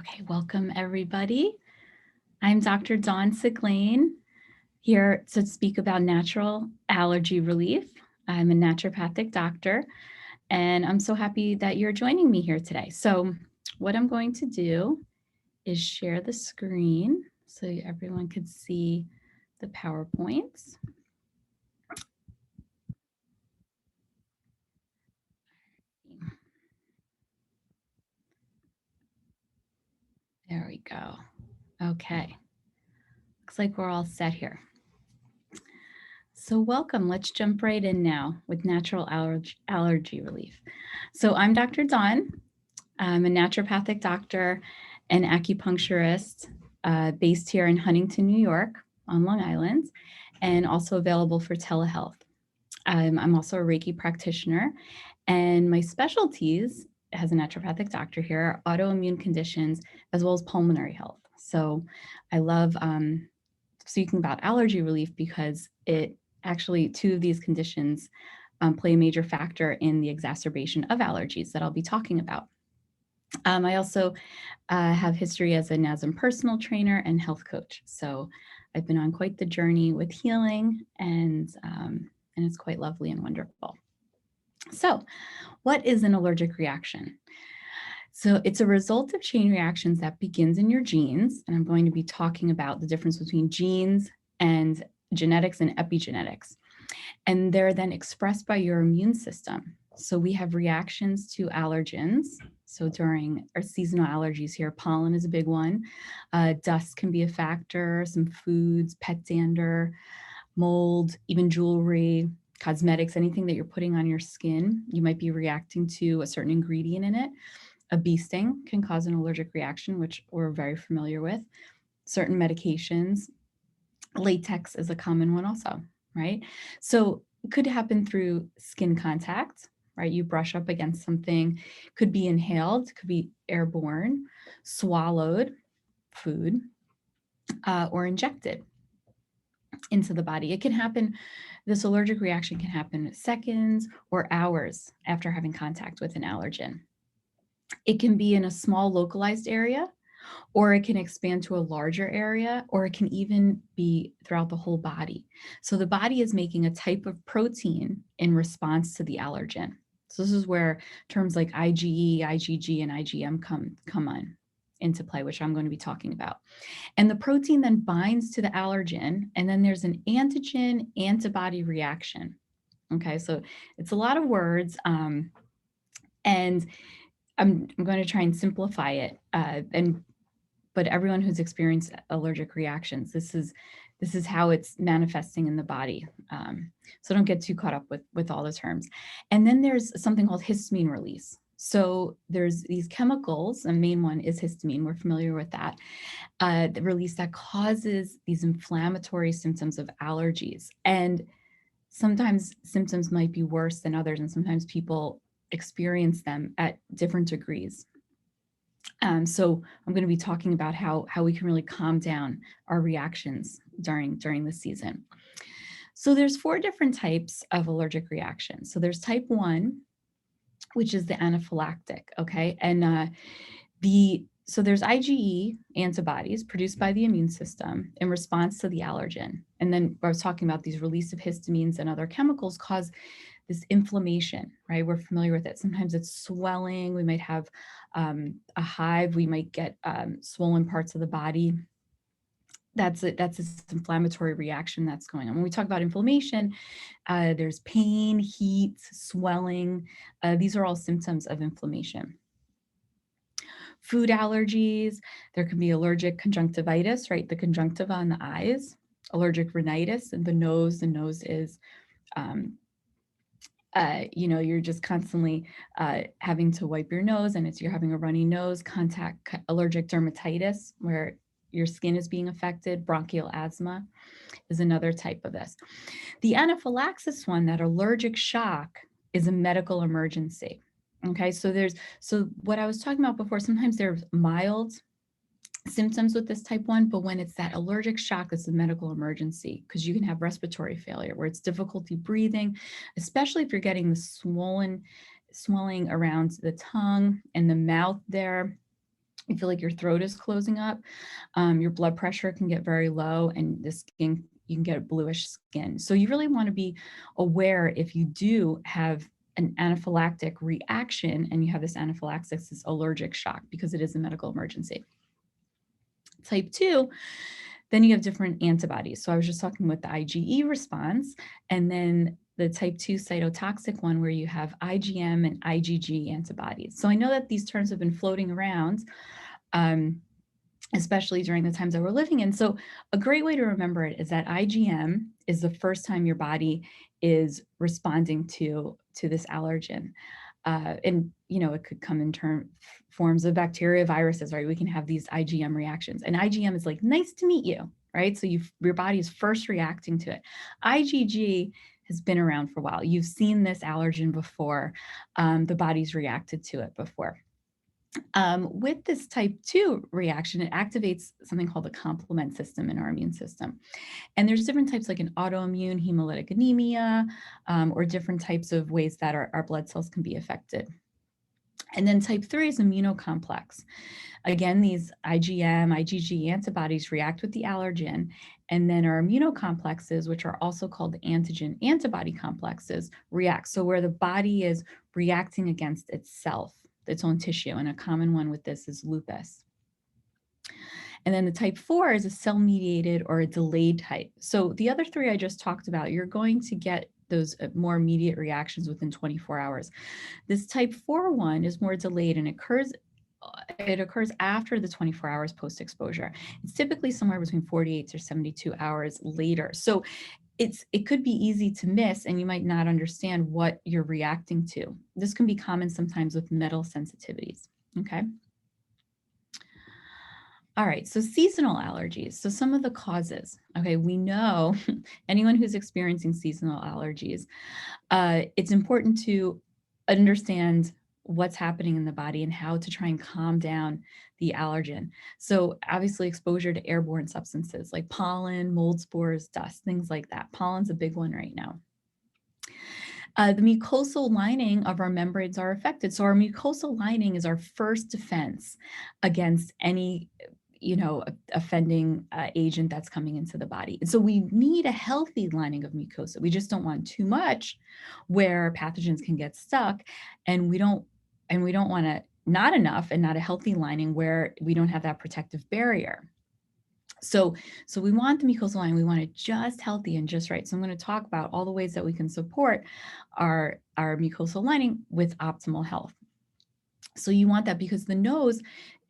Okay, welcome everybody. I'm Dr. Dawn Siglain, here to speak about natural allergy relief. I'm a naturopathic doctor, and I'm so happy that you're joining me here today. So what I'm going to do is share the screen so everyone could see the PowerPoints. There we go. Okay, looks like we're all set here. So welcome, let's jump right in now with natural allergy relief. So I'm Dr. Dawn. I'm a naturopathic doctor and acupuncturist based here in Huntington, New York on Long Island, and also available for telehealth. I'm also a Reiki practitioner, and my specialties as a naturopathic doctor here are autoimmune conditions as well as pulmonary health. So I love speaking about allergy relief because it actually, two of these conditions play a major factor in the exacerbation of allergies that I'll be talking about. I also have history as a NASM personal trainer and health coach. So I've been on quite the journey with healing, and it's quite lovely and wonderful. So what is an allergic reaction? So it's a result of chain reactions that begins in your genes. And I'm going to be talking about the difference between genes and genetics and epigenetics. And they're then expressed by your immune system. So we have reactions to allergens. So during our seasonal allergies here, pollen is a big one. Dust can be a factor, some foods, pet dander, mold, even jewelry, cosmetics, anything that you're putting on your skin. You might be reacting to a certain ingredient in it. A bee sting can cause an allergic reaction, which we're very familiar with. Certain medications, latex is a common one also, right? So it could happen through skin contact, right? You brush up against something, could be inhaled, could be airborne, swallowed food, or injected into the body. It can happen, this allergic reaction can happen seconds or hours after having contact with an allergen. It can be in a small localized area, or it can expand to a larger area, or it can even be throughout the whole body. So the body is making a type of protein in response to the allergen. So this is where terms like IgE, IgG, and IgM come on into play, which I'm going to be talking about. And the protein then binds to the allergen, and then there's an antigen antibody reaction. Okay, so it's a lot of words, and I'm going to try and simplify it. But everyone who's experienced allergic reactions, this is how it's manifesting in the body. So don't get too caught up with all the terms. And then there's something called histamine release. So there's these chemicals, the main one is histamine, we're familiar with that, the release that causes these inflammatory symptoms of allergies. And sometimes symptoms might be worse than others, and sometimes people experience them at different degrees. So I'm going to be talking about how we can really calm down our reactions during the season. So there's 4 different types of allergic reactions. So there's type 1, which is the anaphylactic, okay? And so there's IgE antibodies produced by the immune system in response to the allergen. And then I was talking about these release of histamines and other chemicals cause this inflammation, right? We're familiar with it. Sometimes it's swelling. We might have a hive. We might get swollen parts of the body. That's this inflammatory reaction that's going on. When we talk about inflammation, there's pain, heat, swelling. These are all symptoms of inflammation. Food allergies, there can be allergic conjunctivitis, right? The conjunctiva on the eyes, allergic rhinitis in the nose. The nose is you're just constantly having to wipe your nose, and you're having a runny nose. Allergic dermatitis, where your skin is being affected. Bronchial asthma is another type of this. The anaphylaxis one, that allergic shock, is a medical emergency. Okay, so what I was talking about before, sometimes there's mild symptoms with this type 1, but when it's that allergic shock, it's a medical emergency, because you can have respiratory failure where it's difficulty breathing, especially if you're getting the swelling around the tongue and the mouth there, You feel like your throat is closing up. Your blood pressure can get very low, and the skin, you can get a bluish skin. So you really want to be aware if you do have an anaphylactic reaction and you have this anaphylaxis, this allergic shock, because it is a medical emergency. Type 2, then you have different antibodies. So I was just talking with the IgE response, and then the type 2 cytotoxic one where you have IgM and IgG antibodies. So I know that these terms have been floating around, especially during the times that we're living in. So a great way to remember it is that IgM is the first time your body is responding to this allergen. And, it could come in forms of bacteria, viruses, right? We can have these IgM reactions. And IgM is like, nice to meet you, right? So your body is first reacting to it. IgG has been around for a while. You've seen this allergen before. The body's reacted to it before. With this type 2 reaction, it activates something called the complement system in our immune system. And there's different types, like an autoimmune hemolytic anemia, or different types of ways that our blood cells can be affected. And then type 3 is immunocomplex. Again, these IgM, IgG antibodies react with the allergen, and then our immunocomplexes, which are also called antigen antibody complexes, react. So where the body is reacting against itself, its own tissue, and a common one with this is lupus. And then the type 4 is a cell-mediated or a delayed type. So the other three I just talked about, you're going to get those more immediate reactions within 24 hours. This type 4 one is more delayed, and it occurs after the 24 hours post-exposure. It's typically somewhere between 48 to 72 hours later. So it could be easy to miss, and you might not understand what you're reacting to. This can be common sometimes with metal sensitivities, okay? All right, so seasonal allergies. So some of the causes, okay, we know anyone who's experiencing seasonal allergies, it's important to understand what's happening in the body and how to try and calm down the allergen. So obviously exposure to airborne substances like pollen, mold spores, dust, things like that. Pollen's a big one right now. The mucosal lining of our membranes are affected. So our mucosal lining is our first defense against any offending agent that's coming into the body. And so we need a healthy lining of mucosa. We just don't want too much where pathogens can get stuck, and we don't want to not enough and not a healthy lining where we don't have that protective barrier. So we want the mucosal lining, we want it just healthy and just right. So I'm going to talk about all the ways that we can support our mucosal lining with optimal health. So you want that because the nose,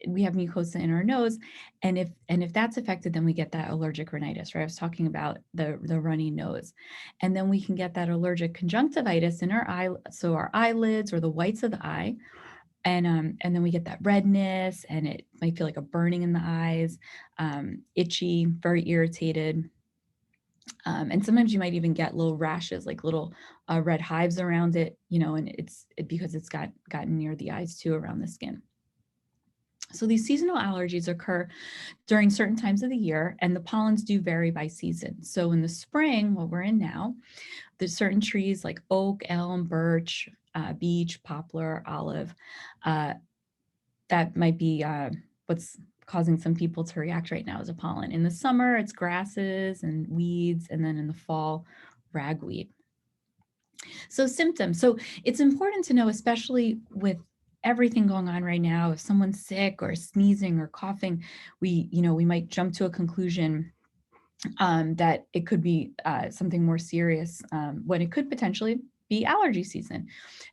we have mucosa in our nose, and if that's affected, then we get that allergic rhinitis, right? I was talking about the runny nose, and then we can get that allergic conjunctivitis in our eye, so our eyelids or the whites of the eye, and then we get that redness, and it might feel like a burning in the eyes, itchy, very irritated. And sometimes you might even get little rashes, like little red hives around it, and it's because it's gotten near the eyes too, around the skin. So these seasonal allergies occur during certain times of the year, and the pollens do vary by season. So in the spring, what we're in now, there's certain trees like oak, elm, birch, beech, poplar, olive, that might be what's causing some people to react right now as a pollen. In the summer, it's grasses and weeds, and then in the fall, ragweed. So symptoms. So it's important to know, especially with everything going on right now, if someone's sick or sneezing or coughing, we might jump to a conclusion that it could be something more serious, when it could potentially be allergy season.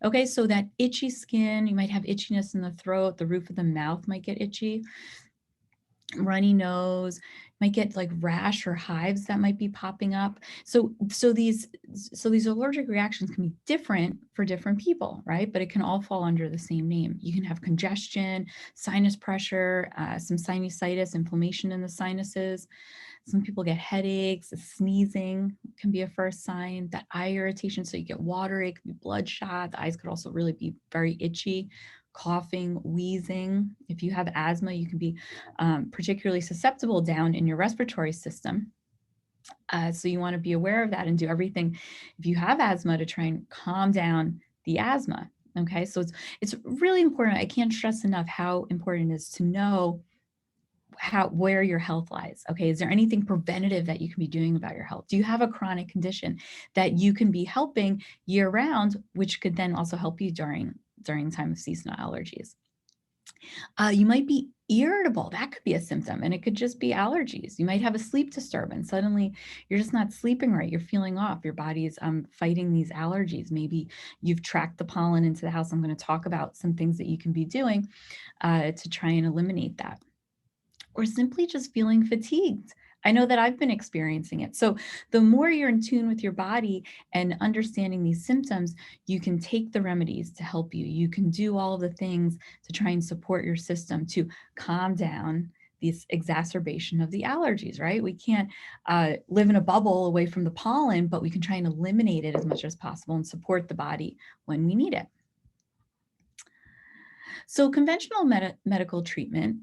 Okay, so that itchy skin, you might have itchiness in the throat, the roof of the mouth might get itchy, runny nose, might get like rash or hives that might be popping up. So these allergic reactions can be different for different people, right? But it can all fall under the same name. You can have congestion, sinus pressure, some sinusitis, inflammation in the sinuses. Some people get headaches, sneezing can be a first sign, that eye irritation. So you get watery, it could be bloodshot. The eyes could also really be very itchy, coughing, wheezing. If you have asthma, you can be particularly susceptible down in your respiratory system. So you want to be aware of that and do everything, if you have asthma, to try and calm down the asthma. Okay, so it's really important. I can't stress enough how important it is to know where your health lies. Okay, is there anything preventative that you can be doing about your health? Do you have a chronic condition that you can be helping year round, which could then also help you during time of seasonal allergies? You might be irritable. That could be a symptom, and it could just be allergies. You might have a sleep disturbance. Suddenly, you're just not sleeping right. You're feeling off. Your body is fighting these allergies. Maybe you've tracked the pollen into the house. I'm going to talk about some things that you can be doing to try and eliminate that, or simply just feeling fatigued. I know that I've been experiencing it. So, the more you're in tune with your body and understanding these symptoms, you can take the remedies to help you. You can do all of the things to try and support your system to calm down this exacerbation of the allergies, right? We can't live in a bubble away from the pollen, but we can try and eliminate it as much as possible and support the body when we need it. So conventional medical treatment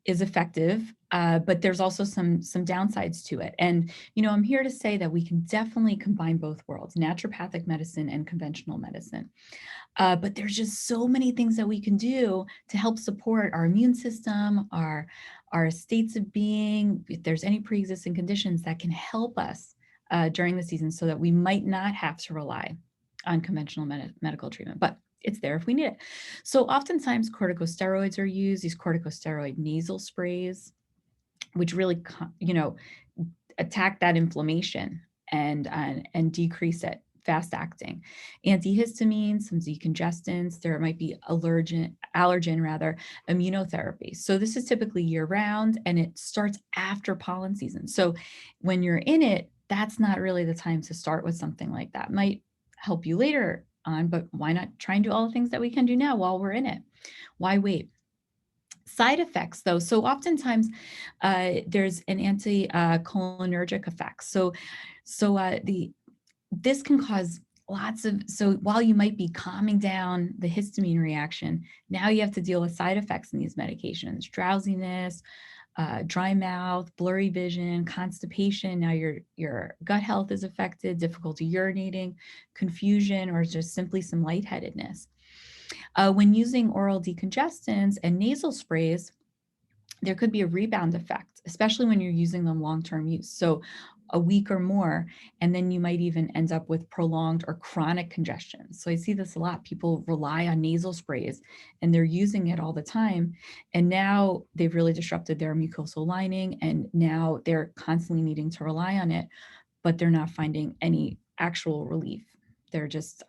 is effective, but there's also some downsides to it. And I'm here to say that we can definitely combine both worlds, naturopathic medicine and conventional medicine. But there's just so many things that we can do to help support our immune system, our states of being. If there's any pre-existing conditions that can help us during the season, so that we might not have to rely on conventional medical treatment, but it's there if we need it. So oftentimes corticosteroids are used, these corticosteroid nasal sprays, which really, attack that inflammation and decrease it. Fast acting antihistamines, some decongestants. There might be allergen rather, immunotherapy. So this is typically year round, and it starts after pollen season. So when you're in it, that's not really the time to start with something like that. Might help you later on, but why not try and do all the things that we can do now while we're in it? Why wait? Side effects, though. So oftentimes there's an anti-cholinergic effect. This can cause so while you might be calming down the histamine reaction, now you have to deal with side effects in these medications: drowsiness, dry mouth, blurry vision, constipation. Now your gut health is affected, difficulty urinating, confusion, or just simply some lightheadedness. When using oral decongestants and nasal sprays, there could be a rebound effect, especially when you're using them long-term use. So a week or more, and then you might even end up with prolonged or chronic congestion. So I see this a lot. People rely on nasal sprays and they're using it all the time. And now they've really disrupted their mucosal lining, and now they're constantly needing to rely on it, but they're not finding any actual relief. They're just,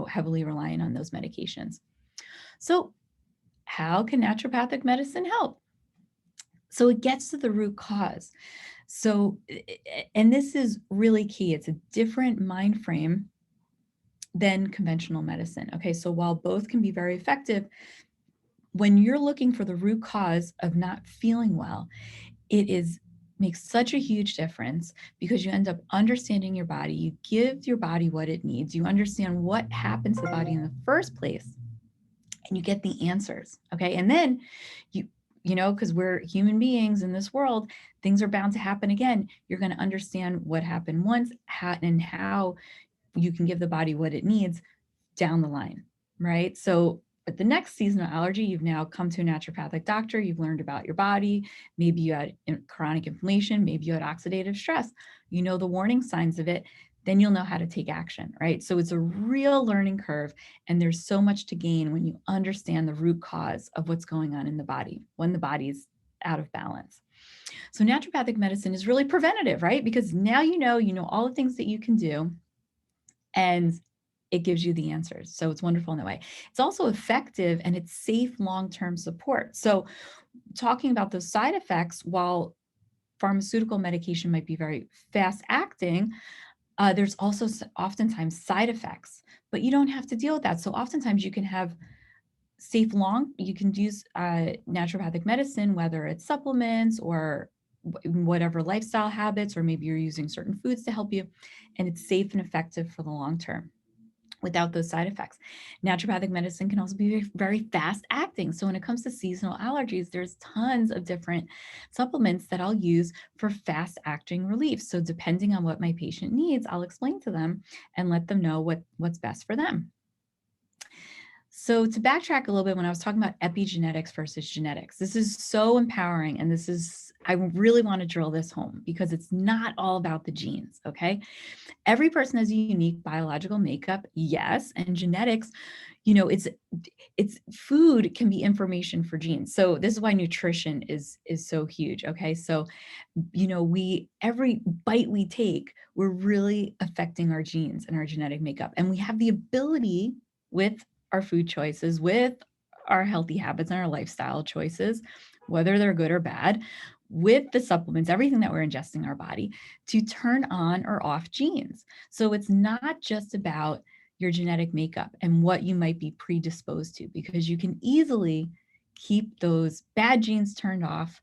heavily reliant on those medications. So how can naturopathic medicine help? So it gets to the root cause. So, and this is really key. It's a different mind frame than conventional medicine. Okay, so while both can be very effective, when you're looking for the root cause of not feeling well, makes such a huge difference, because you end up understanding your body. You give your body what it needs. You understand what happens to the body in the first place, and you get the answers. Okay, and then because we're human beings in this world, things are bound to happen again. You're going to understand what happened once, how you can give the body what it needs down the line, right? So at the next seasonal allergy, you've now come to a naturopathic doctor, you've learned about your body. Maybe you had chronic inflammation, maybe you had oxidative stress. You know the warning signs of it, then you'll know how to take action, right? So it's a real learning curve, and there's so much to gain when you understand the root cause of what's going on in the body when the body's out of balance. So naturopathic medicine is really preventative, right? Because now you know all the things that you can do, and it gives you the answers. So it's wonderful in that way. It's also effective, and it's safe long-term support. So talking about those side effects, while pharmaceutical medication might be very fast acting, there's also oftentimes side effects, but you don't have to deal with that. So oftentimes you can have you can use naturopathic medicine, whether it's supplements or whatever lifestyle habits, or maybe you're using certain foods to help you, and it's safe and effective for the long term without those side effects. Naturopathic medicine can also be very, very fast acting. So when it comes to seasonal allergies, there's tons of different supplements that I'll use for fast acting relief. So depending on what my patient needs, I'll explain to them and let them know what's best for them. So to backtrack a little bit, when I was talking about epigenetics versus genetics, this is so empowering. And I really want to drill this home because it's not all about the genes, okay? Every person has a unique biological makeup, yes, and genetics, it's food can be information for genes. So this is why nutrition is so huge, okay? So every bite we take, we're really affecting our genes and our genetic makeup. And we have the ability with our food choices, with our healthy habits and our lifestyle choices, whether they're good or bad, with the supplements, everything that we're ingesting in our body, to turn on or off genes. So it's not just about your genetic makeup and what you might be predisposed to, because you can easily keep those bad genes turned off,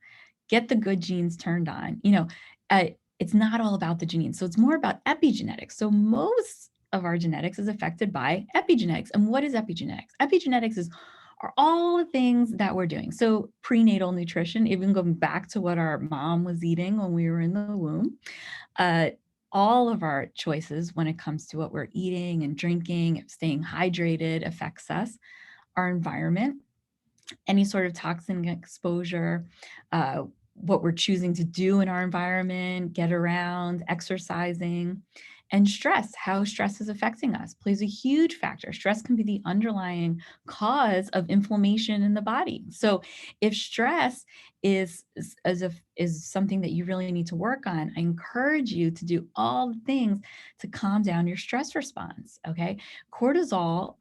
get the good genes turned on. It's not all about the genes. So it's more about epigenetics. So most of our genetics is affected by epigenetics. And what is epigenetics? Epigenetics are all the things that we're doing. So prenatal nutrition, even going back to what our mom was eating when we were in the womb, uh, all of our choices when it comes to what we're eating and drinking, staying hydrated affects us, our environment, any sort of toxin exposure, what we're choosing to do in our environment, get around, exercising, and stress, how stress is affecting us plays a huge factor. Stress can be the underlying cause of inflammation in the body. So if stress is something that you really need to work on, I encourage you to do all the things to calm down your stress response. Okay. Cortisol,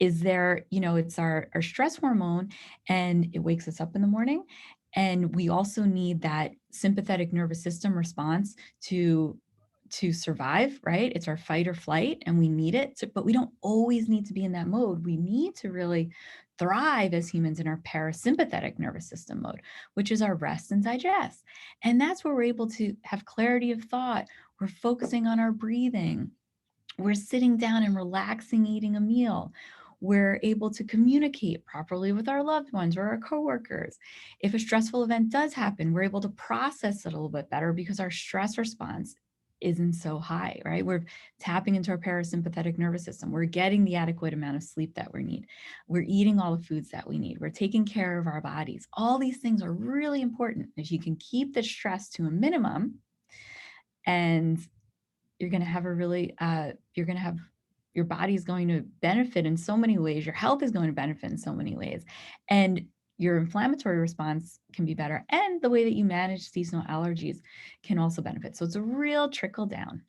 is there, it's our stress hormone, and it wakes us up in the morning. And we also need that sympathetic nervous system response to survive, right? It's our fight or flight, and we need it but we don't always need to be in that mode. We need to really thrive as humans in our parasympathetic nervous system mode, which is our rest and digest. And that's where we're able to have clarity of thought. We're focusing on our breathing, we're sitting down and relaxing, eating a meal. We're able to communicate properly with our loved ones or our coworkers. If a stressful event does happen, we're able to process it a little bit better because our stress response isn't so high, right? We're tapping into our parasympathetic nervous system. We're getting the adequate amount of sleep that we need. We're eating all the foods that we need. We're taking care of our bodies. All these things are really important. If you can keep the stress to a minimum, and you're going to have your body is going to benefit in so many ways. Your health is going to benefit in so many ways. And your inflammatory response can be better. And the way that you manage seasonal allergies can also benefit. So it's a real trickle down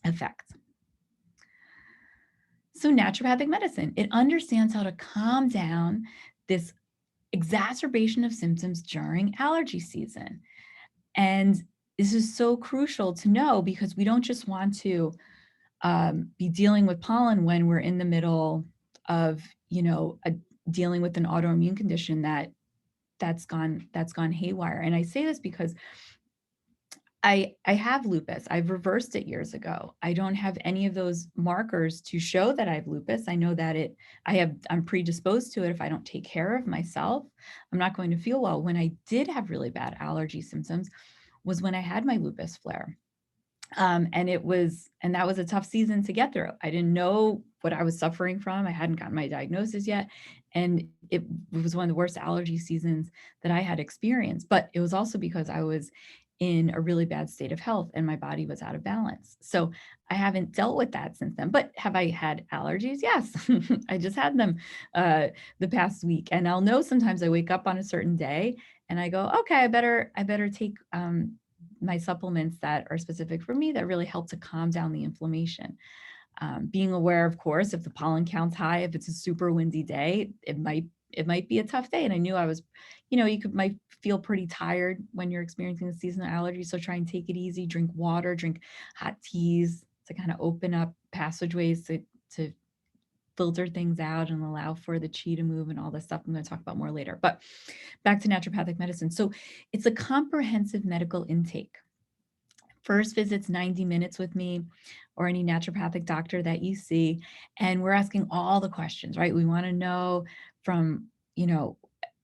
effect. So naturopathic medicine, it understands how to calm down this exacerbation of symptoms during allergy season. And this is so crucial to know because we don't just want to be dealing with pollen when we're in the middle of, dealing with an autoimmune condition that's gone haywire. And I say this because I have lupus. I've reversed it years ago. I don't have any of those markers to show that I have lupus. I know that I'm predisposed to it. If I don't take care of myself, I'm not going to feel well. When I did have really bad allergy symptoms was when I had my lupus flare. And that was a tough season to get through. I didn't know what I was suffering from. I hadn't gotten my diagnosis yet. And it was one of the worst allergy seasons that I had experienced. But it was also because I was in a really bad state of health and my body was out of balance. So I haven't dealt with that since then. But have I had allergies? Yes. I just had them the past week. And I'll know sometimes I wake up on a certain day and I go, okay, I better take my supplements that are specific for me that really help to calm down the inflammation. Being aware, of course, if the pollen count's high, if it's a super windy day, it might be a tough day. And I knew I was, might feel pretty tired when you're experiencing the seasonal allergy. So try and take it easy, drink water, drink hot teas to kind of open up passageways to filter things out and allow for the chi to move and all this stuff I'm going to talk about more later. But back to naturopathic medicine. So it's a comprehensive medical intake. First visit's 90 minutes with me or any naturopathic doctor that you see. And we're asking all the questions, right? We want to know from,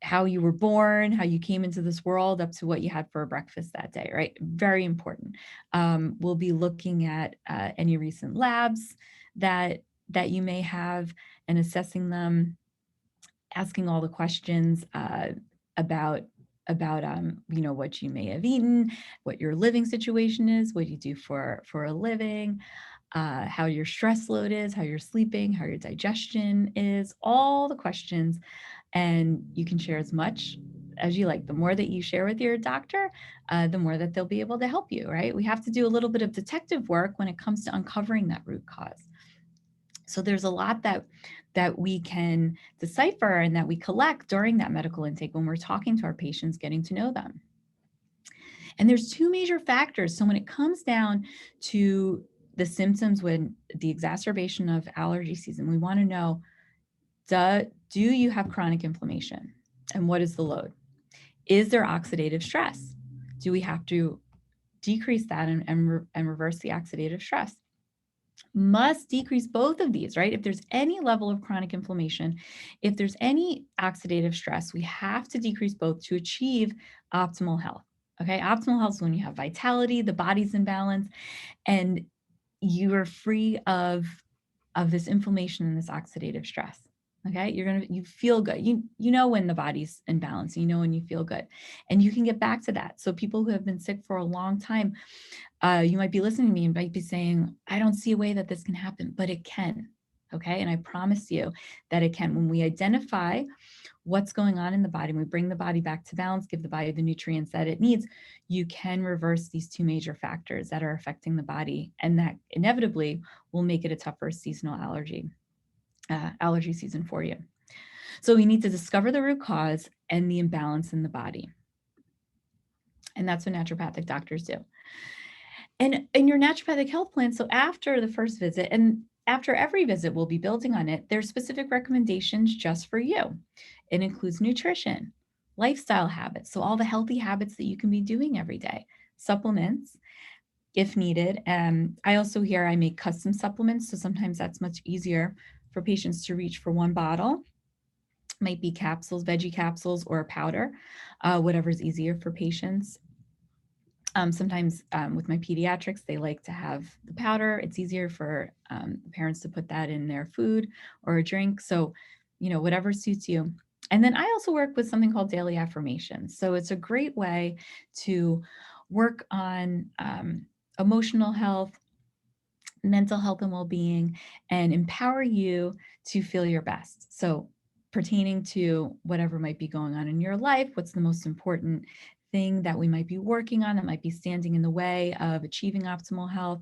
how you were born, how you came into this world, up to what you had for breakfast that day, right? Very important. We'll be looking at any recent labs that you may have, and assessing them, asking all the questions about what you may have eaten, what your living situation is, what you do for a living, how your stress load is, how you're sleeping, how your digestion is, all the questions. And you can share as much as you like. The more that you share with your doctor, the more that they'll be able to help you, right? We have to do a little bit of detective work when it comes to uncovering that root cause. So there's a lot that we can decipher and that we collect during that medical intake when we're talking to our patients, getting to know them. And there's two major factors. So when it comes down to the symptoms, when the exacerbation of allergy season, we want to know, do you have chronic inflammation? And what is the load? Is there oxidative stress? Do we have to decrease that and reverse the oxidative stress? Must decrease both of these, right? If there's any level of chronic inflammation, if there's any oxidative stress, we have to decrease both to achieve optimal health. Okay, optimal health is when you have vitality, the body's in balance, and you are free of this inflammation and this oxidative stress. Okay, you feel good. You know when the body's in balance, you know when you feel good, and you can get back to that. So people who have been sick for a long time, you might be listening to me and might be saying, I don't see a way that this can happen, but it can. Okay. And I promise you that it can. When we identify what's going on in the body, and we bring the body back to balance, give the body the nutrients that it needs, you can reverse these two major factors that are affecting the body. And that inevitably will make it a tougher seasonal allergy season for you. So we need to discover the root cause and the imbalance in the body. And that's what naturopathic doctors do. And in your naturopathic health plan, so after the first visit, and after every visit, we'll be building on it, there's specific recommendations just for you. It includes nutrition, lifestyle habits, so all the healthy habits that you can be doing every day, supplements if needed. I also I make custom supplements, so sometimes that's much easier for patients to reach for one bottle. Might be capsules, veggie capsules, or a powder, whatever's easier for patients. Sometimes with my pediatrics, they like to have the powder. It's easier for the parents to put that in their food or a drink. So, whatever suits you. And then I also work with something called daily affirmations. So it's a great way to work on emotional health, mental health and well-being, and empower you to feel your best. So pertaining to whatever might be going on in your life, what's the most important thing that we might be working on that might be standing in the way of achieving optimal health,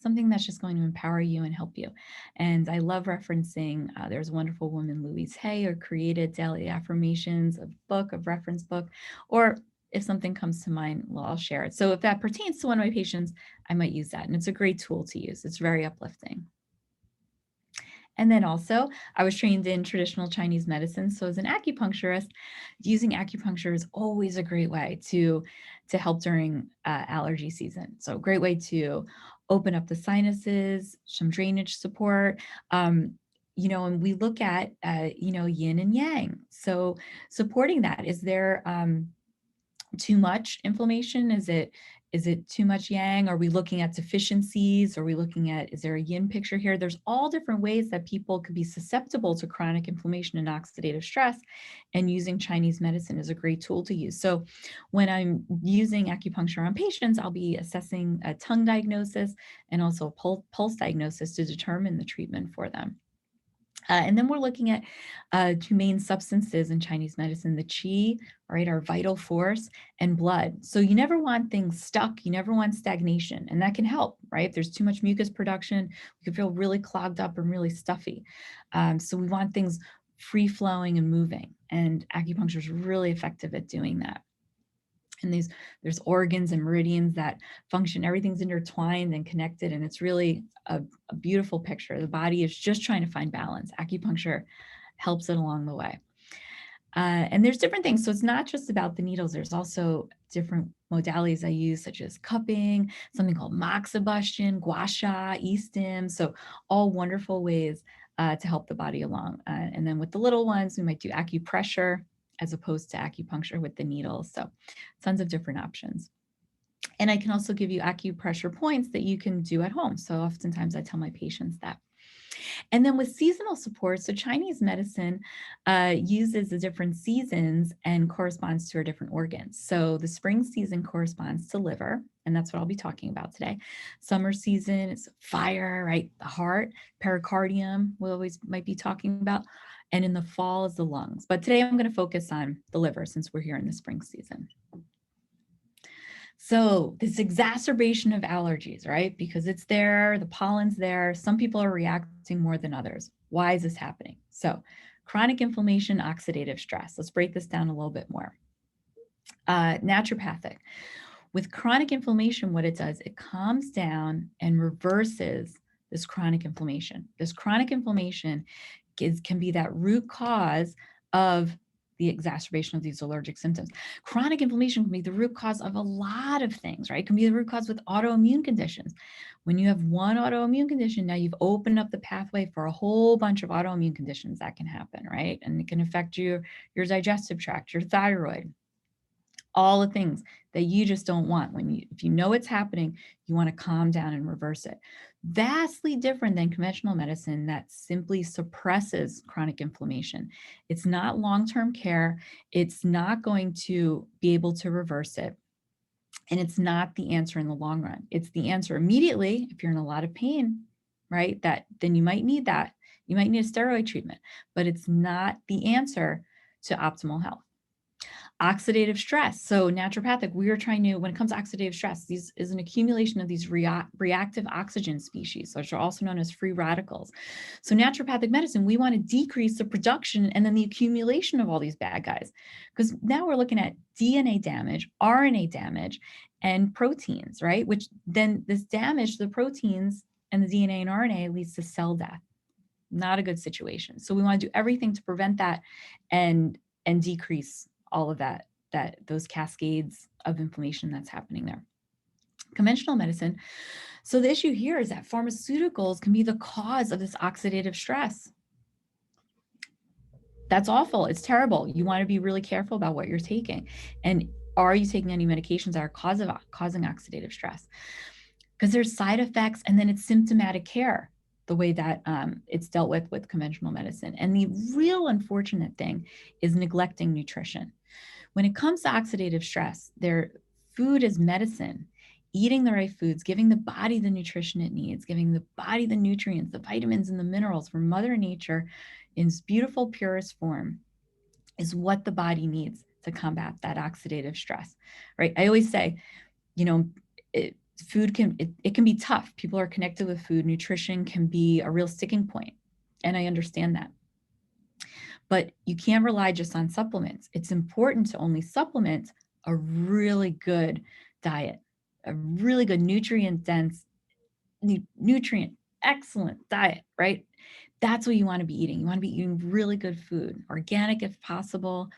something that's just going to empower you and help you. And I love referencing, there's a wonderful woman, Louise Hay, who created daily affirmations, a reference book, or if something comes to mind, well, I'll share it. So if that pertains to one of my patients, I might use that. And it's a great tool to use. It's very uplifting. And then also, I was trained in traditional Chinese medicine. So as an acupuncturist, using acupuncture is always a great way to help during allergy season. So a great way to open up the sinuses, some drainage support. And we look at, yin and yang. So supporting that, is there too much inflammation? Is it too much yang? Are we looking at deficiencies? Are we looking at, is there a yin picture here? There's all different ways that people could be susceptible to chronic inflammation and oxidative stress, and using Chinese medicine is a great tool to use. So when I'm using acupuncture on patients, I'll be assessing a tongue diagnosis and also a pulse diagnosis to determine the treatment for them. And then we're looking at two main substances in Chinese medicine, the qi, right, our vital force, and blood. So you never want things stuck. You never want stagnation. And that can help, right? If there's too much mucus production, we can feel really clogged up and really stuffy. So we want things free flowing and moving. And acupuncture is really effective at doing that. And there's organs and meridians that function. Everything's intertwined and connected, and it's really a beautiful picture. The body is just trying to find balance. Acupuncture helps it along the way. And there's different things. So it's not just about the needles. There's also different modalities I use, such as cupping, something called moxibustion, gua sha, e-stim. So all wonderful ways to help the body along. And then with the little ones, we might do acupressure as opposed to acupuncture with the needles. So tons of different options. And I can also give you acupressure points that you can do at home. So oftentimes I tell my patients that. And then with seasonal support, so Chinese medicine uses the different seasons and corresponds to our different organs. So the spring season corresponds to liver, and that's what I'll be talking about today. Summer season is fire, right? The heart, pericardium, we always might be talking about. And in the fall is the lungs. But today I'm going to focus on the liver since we're here in the spring season. So this exacerbation of allergies, right? Because it's there, the pollen's there. Some people are reacting more than others. Why is this happening? So chronic inflammation, oxidative stress. Let's break this down a little bit more. Naturopathic. With chronic inflammation, what it does, it calms down and reverses this chronic inflammation. This chronic inflammation can be that root cause of the exacerbation of these allergic symptoms. Chronic inflammation can be the root cause of a lot of things, right? It can be the root cause with autoimmune conditions. When you have one autoimmune condition, now you've opened up the pathway for a whole bunch of autoimmune conditions that can happen, right? And it can affect your digestive tract, your thyroid, all the things that you just don't want. If you know it's happening, you want to calm down and reverse it. Vastly different than conventional medicine that simply suppresses chronic inflammation. It's not long-term care. It's not going to be able to reverse it. And it's not the answer in the long run. It's the answer immediately if you're in a lot of pain, right? Then you might need that. You might need a steroid treatment, but it's not the answer to optimal health. Oxidative stress. So naturopathic, we are trying to, when it comes to oxidative stress, these is an accumulation of these reactive oxygen species, which are also known as free radicals. So naturopathic medicine, we want to decrease the production and then the accumulation of all these bad guys. Because now we're looking at DNA damage, RNA damage, and proteins, right? Which then this damage to the proteins and the DNA and RNA leads to cell death. Not a good situation. So we want to do everything to prevent that and decrease all of those cascades of inflammation that's happening there. Conventional medicine. So the issue here is that pharmaceuticals can be the cause of this oxidative stress. That's awful. It's terrible. You want to be really careful about what you're taking. And are you taking any medications that are causing oxidative stress? Because there's side effects, and then it's symptomatic care, the way that it's dealt with conventional medicine. And the real unfortunate thing is neglecting nutrition. When it comes to oxidative stress, food is medicine. Eating the right foods, giving the body the nutrition it needs, giving the body the nutrients, the vitamins and the minerals from Mother Nature in its beautiful, purest form is what the body needs to combat that oxidative stress, right? I always say, food can be tough. People are connected with food. Nutrition can be a real sticking point. And I understand that. But you can't rely just on supplements. It's important to only supplement a really good diet, a really good nutrient-dense, nutrient excellent diet, right? That's what you want to be eating. You want to be eating really good food, organic if possible,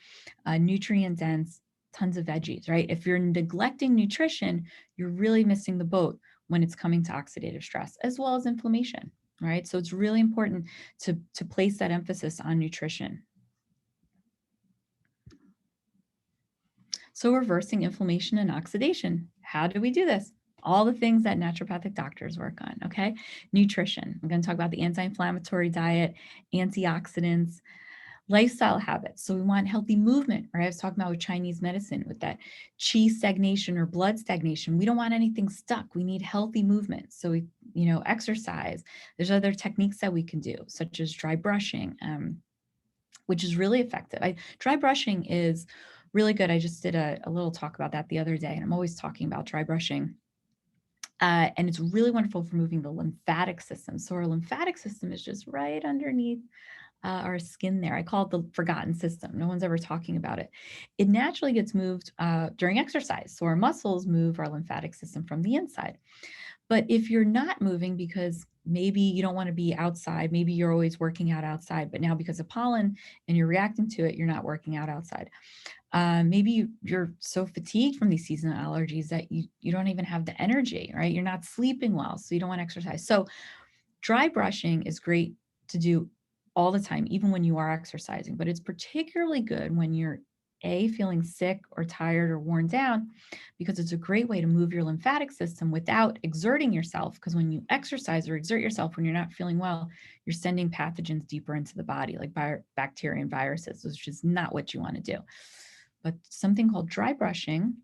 nutrient-dense, tons of veggies, right? If you're neglecting nutrition, you're really missing the boat when it's coming to oxidative stress as well as inflammation, right? So it's really important to place that emphasis on nutrition. So reversing inflammation and oxidation. How do we do this? All the things that naturopathic doctors work on, okay? Nutrition. I'm going to talk about the anti-inflammatory diet, antioxidants, lifestyle habits. So we want healthy movement, right? I was talking about with Chinese medicine with that qi stagnation or blood stagnation. We don't want anything stuck. We need healthy movement. So we, exercise. There's other techniques that we can do, such as dry brushing, which is really effective. Dry brushing is really good. I just did a little talk about that the other day, and I'm always talking about dry brushing. And it's really wonderful for moving the lymphatic system. So our lymphatic system is just right underneath our skin there. I call it the forgotten system. No one's ever talking about it. It naturally gets moved during exercise. So our muscles move our lymphatic system from the inside. But if you're not moving because maybe you don't want to be outside, maybe you're always working out outside, but now because of pollen and you're reacting to it, you're not working out outside. Maybe you're so fatigued from these seasonal allergies that you don't even have the energy, right? You're not sleeping well, so you don't want to exercise. So dry brushing is great to do all the time, even when you are exercising, but it's particularly good when you're feeling sick or tired or worn down, because it's a great way to move your lymphatic system without exerting yourself. Because when you exercise or exert yourself when you're not feeling well, you're sending pathogens deeper into the body, like bacteria and viruses, which is not what you want to do. But something called dry brushing,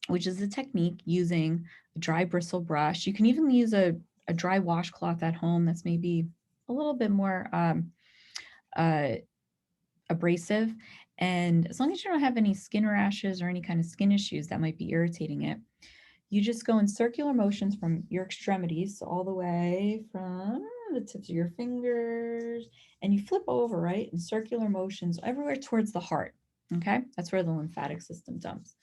which is a technique using a dry bristle brush. You can even use a dry washcloth at home that's maybe a little bit more uh, abrasive. And as long as you don't have any skin rashes or any kind of skin issues that might be irritating it, you just go in circular motions from your extremities, so all the way from the tips of your fingers, and you flip over, right, in circular motions everywhere towards the heart. Okay, that's where the lymphatic system dumps.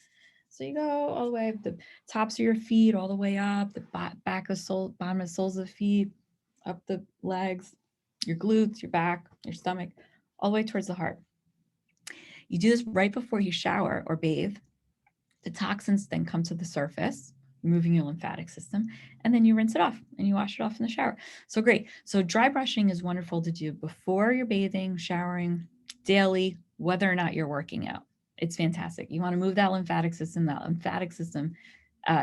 So you go all the way up the tops of your feet, all the way up the back of the bottom of the soles of the feet, up the legs, your glutes, your back, your stomach, all the way towards the heart. You do this right before you shower or bathe. The toxins then come to the surface, removing your lymphatic system, and then you rinse it off and you wash it off in the shower. So great. So dry brushing is wonderful to do before you're bathing, showering, daily, whether or not you're working out. It's fantastic. You want to move that lymphatic system. That lymphatic system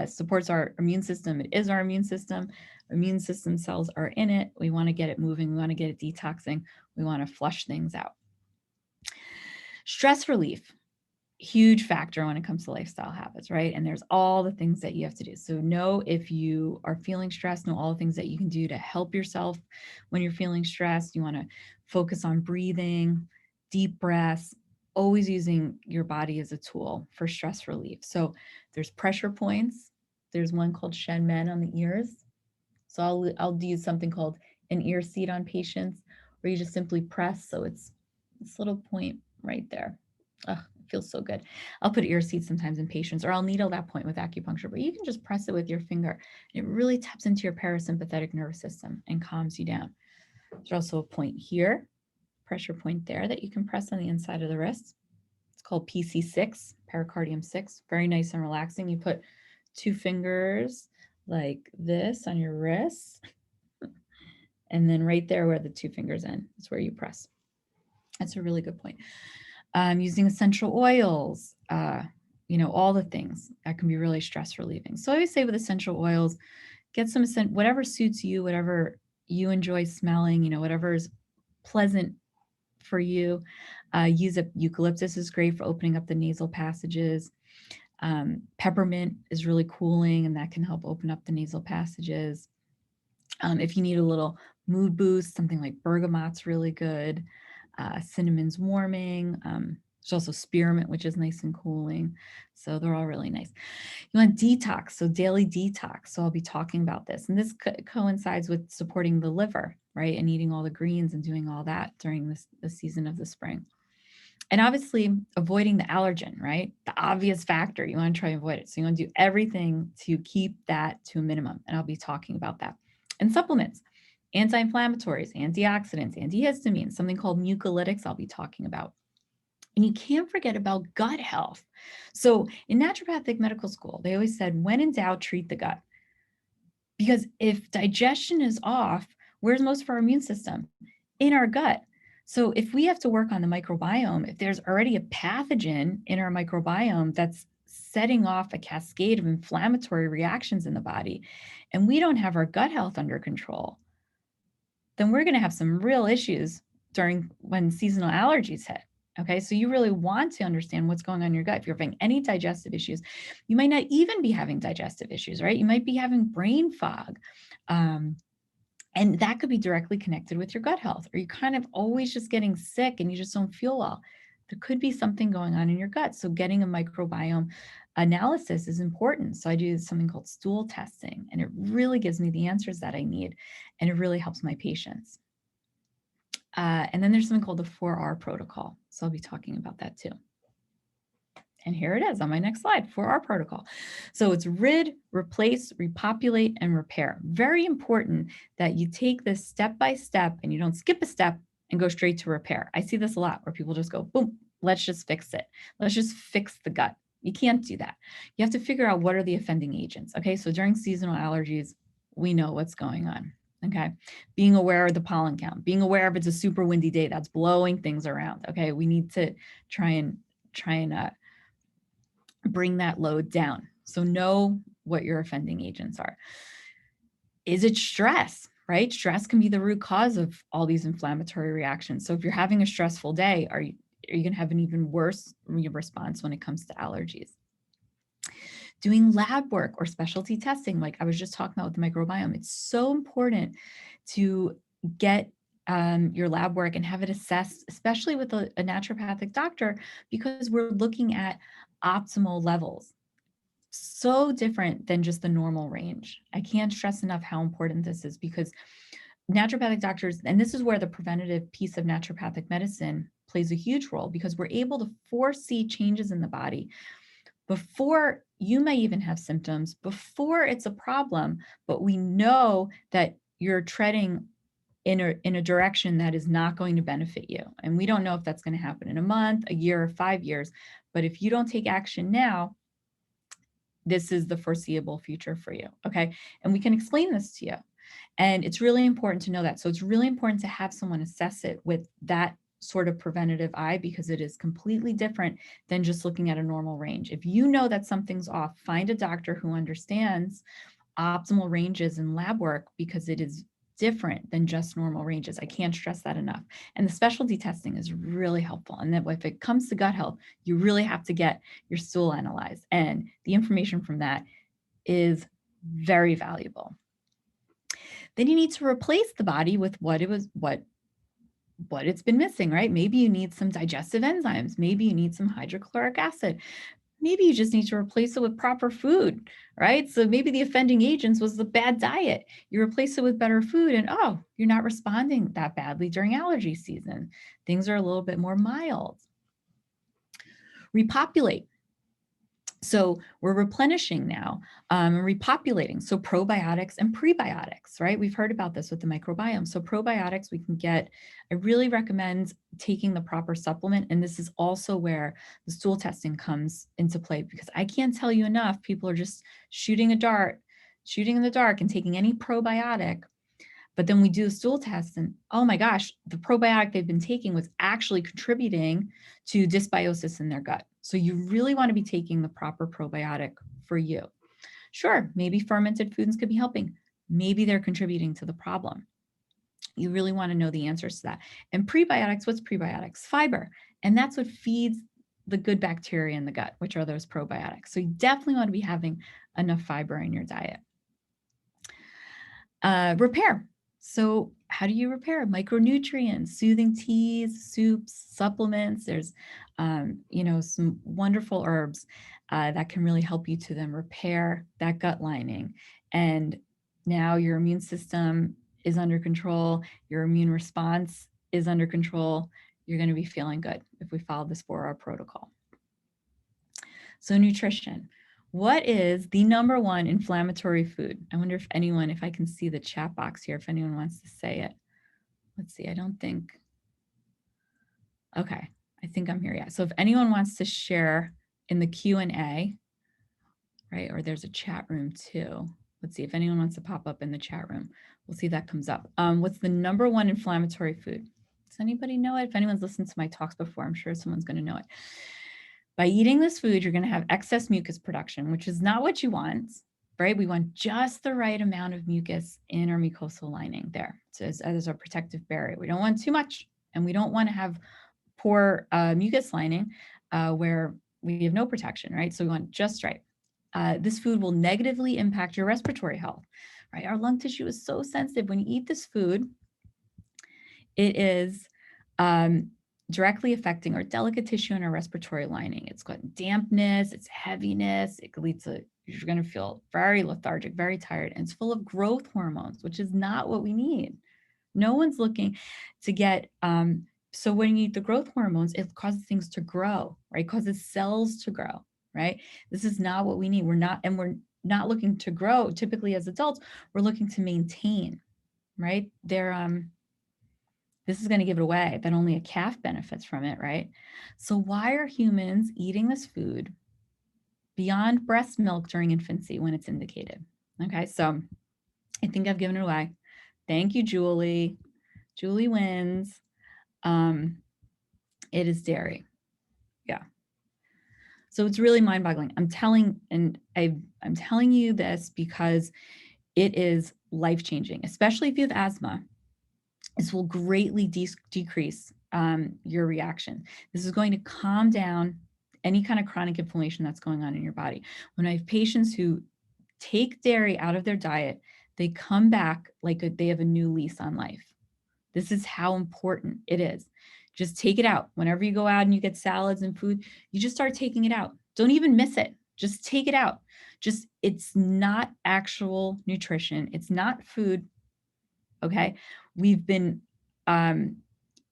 supports our immune system. It is our immune system. Immune system cells are in it. We want to get it moving. We want to get it detoxing. We want to flush things out. Stress relief, huge factor when it comes to lifestyle habits, right? And there's all the things that you have to do. So know if you are feeling stressed, know all the things that you can do to help yourself when you're feeling stressed. You want to focus on breathing, deep breaths, always using your body as a tool for stress relief. So there's pressure points. There's one called Shen Men on the ears. So I'll use something called an ear seat on patients, where you just simply press. So it's this little point right there. Oh, it feels so good. I'll put ear seats sometimes in patients, or I'll needle that point with acupuncture, but you can just press it with your finger. It really taps into your parasympathetic nervous system and calms you down. There's also a point here, pressure point there, that you can press on the inside of the wrist. It's called PC6, pericardium 6. Very nice and relaxing. You put 2 fingers like this on your wrist, and then right there where the 2 fingers end, is where you press. That's a really good point. Using essential oils, all the things that can be really stress relieving. So I always say with essential oils, get some, whatever suits you, whatever you enjoy smelling, whatever is pleasant for you. Use eucalyptus is great for opening up the nasal passages. Peppermint is really cooling, and that can help open up the nasal passages. If you need a little mood boost, something like bergamot's really good. Cinnamon's warming. There's also spearmint, which is nice and cooling. So they're all really nice. You want detox, so daily detox. So I'll be talking about this. And this coincides with supporting the liver, right? And eating all the greens and doing all that during the season of the spring. And obviously avoiding the allergen, right? The obvious factor, you want to try and avoid it. So you want to do everything to keep that to a minimum. And I'll be talking about that. And supplements, anti-inflammatories, antioxidants, antihistamines, something called mucolytics I'll be talking about. And you can't forget about gut health. So in naturopathic medical school, they always said, when in doubt, treat the gut. Because if digestion is off, where's most of our immune system? In our gut. So if we have to work on the microbiome, if there's already a pathogen in our microbiome that's setting off a cascade of inflammatory reactions in the body, and we don't have our gut health under control, then we're going to have some real issues when seasonal allergies hit. Okay, so you really want to understand what's going on in your gut. If you're having any digestive issues, you might not even be having digestive issues, right? You might be having brain fog. And that could be directly connected with your gut health, or you're kind of always just getting sick and you just don't feel well. There could be something going on in your gut. So getting a microbiome analysis is important. So I do something called stool testing, and it really gives me the answers that I need, and it really helps my patients. And then there's something called the 4R protocol. So I'll be talking about that too. And here it is on my next slide, 4R protocol. So it's rid, replace, repopulate, and repair. Very important that you take this step by step and you don't skip a step and go straight to repair. I see this a lot where people just go, boom, let's just fix it. Let's just fix the gut. You can't do that. You have to figure out what are the offending agents. Okay, so during seasonal allergies, we know what's going on. Okay, being aware of the pollen count, being aware if it's a super windy day that's blowing things around. Okay, we need to try and try and bring that load down. So know what your offending agents are. Is it stress, right? Stress can be the root cause of all these inflammatory reactions. So if you're having a stressful day, are you going to have an even worse response when it comes to allergies? Doing lab work or specialty testing, like I was just talking about with the microbiome, it's so important to get your lab work and have it assessed, especially with a naturopathic doctor, because we're looking at optimal levels. So different than just the normal range. I can't stress enough how important this is, because naturopathic doctors, and this is where the preventative piece of naturopathic medicine plays a huge role, because we're able to foresee changes in the body before you may even have symptoms, before it's a problem, but we know that you're treading in a direction that is not going to benefit you. And we don't know if that's going to happen in a month, a year, or 5 years. But if you don't take action now, this is the foreseeable future for you. Okay. And we can explain this to you. And it's really important to know that. So it's really important to have someone assess it with that sort of preventative eye, because it is completely different than just looking at a normal range. If you know that something's off, find a doctor who understands optimal ranges in lab work, because it is different than just normal ranges. I can't stress that enough. And the specialty testing is really helpful. And that if it comes to gut health, you really have to get your stool analyzed. And the information from that is very valuable. Then you need to replace the body with what it's been missing, right? Maybe you need some digestive enzymes. Maybe you need some hydrochloric acid. Maybe you just need to replace it with proper food, right? So maybe the offending agents was the bad diet. You replace it with better food, and oh, you're not responding that badly during allergy season. Things are a little bit more mild. Repopulate. So we're replenishing now, repopulating. So probiotics and prebiotics, right? We've heard about this with the microbiome. So probiotics we can get. I really recommend taking the proper supplement. And this is also where the stool testing comes into play, because I can't tell you enough. People are just shooting in the dark and taking any probiotic. But then we do a stool test and, oh my gosh, the probiotic they've been taking was actually contributing to dysbiosis in their gut. So you really want to be taking the proper probiotic for you. Sure, maybe fermented foods could be helping. Maybe they're contributing to the problem. You really want to know the answers to that. And prebiotics, what's prebiotics? Fiber. And that's what feeds the good bacteria in the gut, which are those probiotics. So you definitely want to be having enough fiber in your diet. Repair. So how do you repair? Micronutrients, soothing teas, soups, supplements. There's, some wonderful herbs that can really help you to then repair that gut lining. And now your immune system is under control. Your immune response is under control. You're going to be feeling good if we follow this 4-hour protocol. So nutrition. What is the number one inflammatory food? I wonder if I can see the chat box here, if anyone wants to say it. Let's see, I don't think. Okay, I think I'm here yet. So if anyone wants to share in the Q&A, right, or there's a chat room too. Let's see if anyone wants to pop up in the chat room. We'll see if that comes up. What's the number one inflammatory food? Does anybody know it? If anyone's listened to my talks before, I'm sure someone's going to know it. By eating this food, you're going to have excess mucus production, which is not what you want, right? We want just the right amount of mucus in our mucosal lining there, so as our protective barrier. We don't want too much, and we don't want to have poor mucus lining where we have no protection, right? So we want just right. This food will negatively impact your respiratory health, right? Our lung tissue is so sensitive. When you eat this food, it is directly affecting our delicate tissue and our respiratory lining. It's got dampness, it's heaviness, it leads to, you're going to feel very lethargic, very tired, and it's full of growth hormones, which is not what we need. No one's looking to get, so when you eat the growth hormones, it causes things to grow, right? It causes cells to grow, right? This is not what we need. We're not looking to grow. Typically as adults, we're looking to maintain, right? This is going to give it away, that only a calf benefits from it, right? So why are humans eating this food beyond breast milk during infancy when it's indicated? Okay, so I think I've given it away. Thank you, Julie. Julie wins. It is dairy. Yeah. So it's really mind-boggling. I'm telling you this because it is life-changing, especially if you have asthma. This will greatly decrease your reaction. This is going to calm down any kind of chronic inflammation that's going on in your body. When I have patients who take dairy out of their diet, they come back like they have a new lease on life. This is how important it is. Just take it out. Whenever you go out and you get salads and food, you just start taking it out. Don't even miss it. Just take it out. It's not actual nutrition. It's not food. Okay. We've been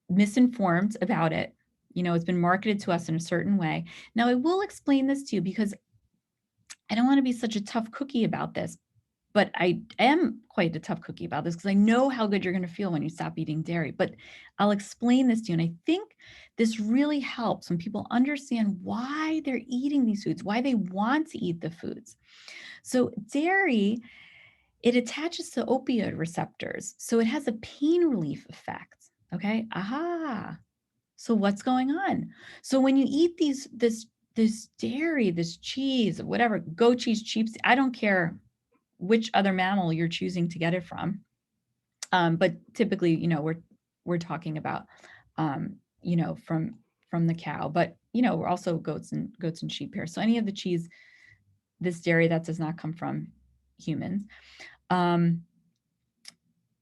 misinformed about it. It's been marketed to us in a certain way. Now, I will explain this to you because I don't want to be such a tough cookie about this, but I am quite a tough cookie about this because I know how good you're going to feel when you stop eating dairy. But I'll explain this to you. And I think this really helps when people understand why they're eating these foods, why they want to eat the foods. So dairy, it attaches to opioid receptors. So it has a pain relief effect. Okay. Aha. So what's going on? So when you eat this dairy, this cheese, whatever, goat cheese, sheep, I don't care which other mammal you're choosing to get it from. But typically, we're talking about, from the cow, but, we're also goats and sheep here. So any of the cheese, this dairy that does not come from humans,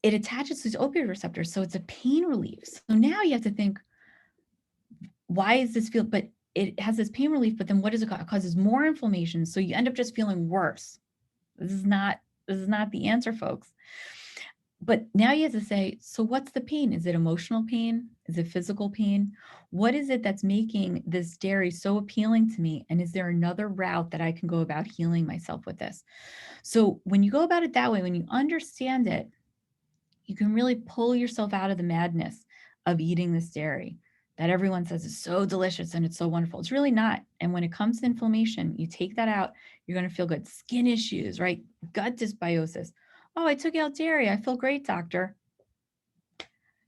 it attaches to these opioid receptors. So it's a pain relief. So now you have to think, why is this feel, but it has this pain relief, but then what does it cause? It causes more inflammation. So you end up just feeling worse. This is not the answer, folks. But now you have to say, so what's the pain? Is it emotional pain? Is it physical pain? What is it that's making this dairy so appealing to me? And is there another route that I can go about healing myself with this? So when you go about it that way, when you understand it, you can really pull yourself out of the madness of eating this dairy that everyone says is so delicious and it's so wonderful. It's really not. And when it comes to inflammation, you take that out, you're going to feel good. Skin issues, right? Gut dysbiosis. Oh, I took out dairy. I feel great, doctor.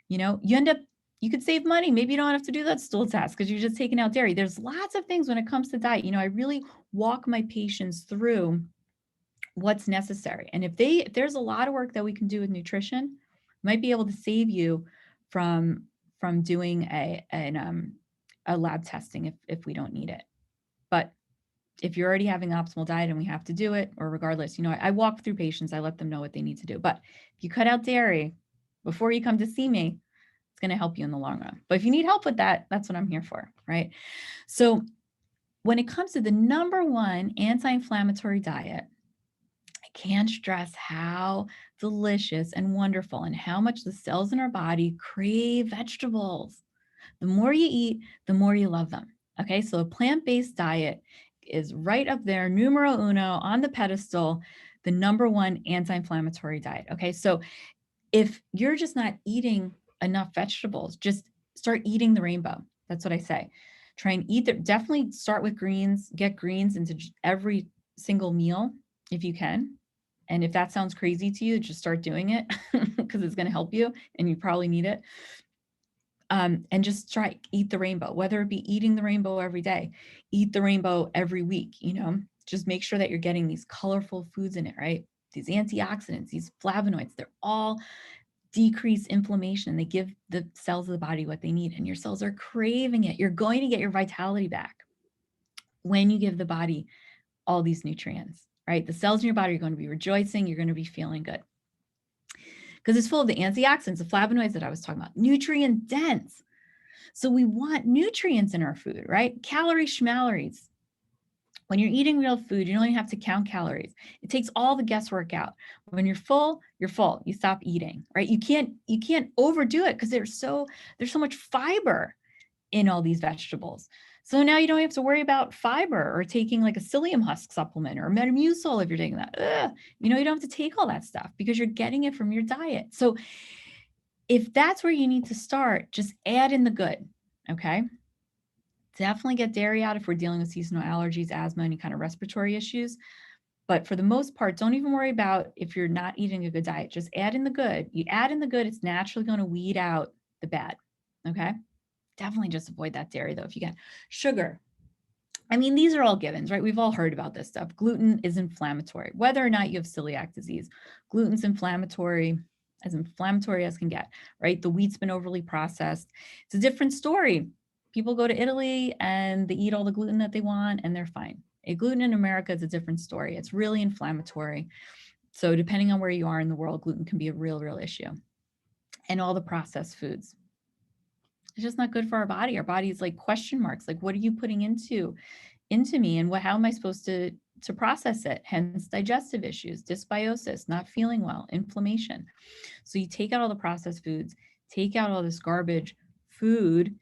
You could save money. Maybe you don't have to do that stool test because you're just taking out dairy. There's lots of things when it comes to diet. I really walk my patients through what's necessary. And if there's a lot of work that we can do with nutrition, might be able to save you from doing a lab testing if we don't need it. But if you're already having optimal diet and we have to do it, or regardless, I walk through patients, I let them know what they need to do. But if you cut out dairy before you come to see me, it's going to help you in the long run. But if you need help with that, that's what I'm here for, right? So when it comes to the number one anti-inflammatory diet, I can't stress how delicious and wonderful and how much the cells in our body crave vegetables. The more you eat, the more you love them. Okay, so a plant-based diet is right up there, numero uno on the pedestal, the number one anti-inflammatory diet. Okay, so if you're just not eating enough vegetables, just start eating the rainbow. That's what I say. Try and eat them. Definitely start with greens, get greens into every single meal if you can. And if that sounds crazy to you, just start doing it because it's going to help you and you probably need it. And just eat the rainbow, whether it be eating the rainbow every day, eat the rainbow every week, just make sure that you're getting these colorful foods in it, right? These antioxidants, these flavonoids, they're all decrease inflammation. They give the cells of the body what they need, and your cells are craving it. You're going to get your vitality back when you give the body all these nutrients, right? The cells in your body are going to be rejoicing. You're going to be feeling good because it's full of the antioxidants, the flavonoids that I was talking about, nutrient dense. So we want nutrients in our food, right? Calories, schmalaries. When you're eating real food, you don't even have to count calories. It takes all the guesswork out. When you're full, you're full. You stop eating, right? You can't overdo it because there's so much fiber in all these vegetables. So now you don't have to worry about fiber or taking like a psyllium husk supplement or Metamucil if you're taking that. You don't have to take all that stuff because you're getting it from your diet. So if that's where you need to start, just add in the good, okay? Definitely get dairy out if we're dealing with seasonal allergies, asthma, any kind of respiratory issues. But for the most part, don't even worry about if you're not eating a good diet. Just add in the good. You add in the good, it's naturally going to weed out the bad, okay? Definitely just avoid that dairy though if you can. Sugar. I mean, these are all givens, right? We've all heard about this stuff. Gluten is inflammatory. Whether or not you have celiac disease, gluten's inflammatory as can get, right? The wheat's been overly processed. It's a different story. People go to Italy and they eat all the gluten that they want and they're fine. Gluten in America is a different story. It's really inflammatory. So depending on where you are in the world, gluten can be a real, real issue. And all the processed foods. It's just not good for our body. Our body is like question marks. Like, what are you putting into me, and how am I supposed to process it? Hence digestive issues, dysbiosis, not feeling well, inflammation. So you take out all the processed foods, take out all this garbage food,